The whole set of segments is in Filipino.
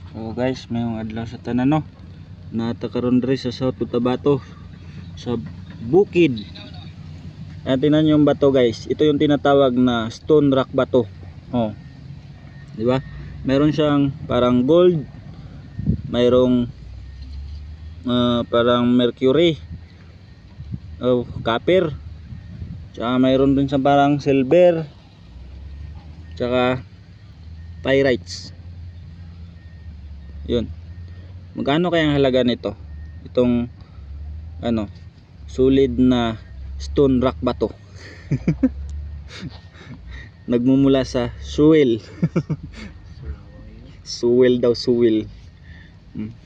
So guys, mayong adlaw sa tanan no. Natakaron diri sa South Cotabato sa bukid. Tingnan yung bato guys. Ito yung tinatawag na stone rock bato. Oh. Di ba? Meron siyang parang gold, mayroong parang mercury, copper, tsaka mayroon din sa parang silver, tsaka pyrites. Yun. Magkano kaya ang halaga nito? Itong solid na stone rock bato. Nagmumula sa suwil. Suwil daw, suwil.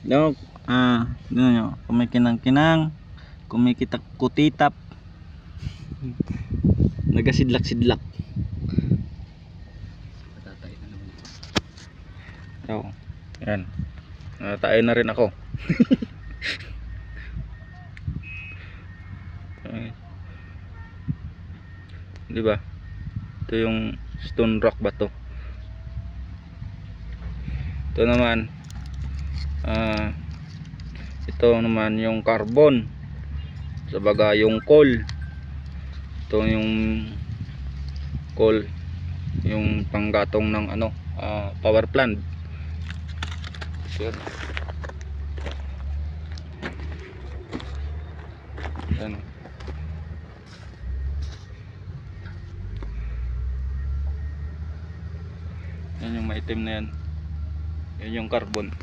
No, nyo, kumikinang-kinang, kumikitak-kutitap, nagasidlak-sidlak. So, yan. Tayo na rin ako. Di ba? Ito yung stone rock bato. Ito naman ito naman yung carbon. Sabaga yung coal. Ito yung coal, yung panggatong ng power plant. Yan. Yan. Yan yung maitim na yan. Yan yung carbon.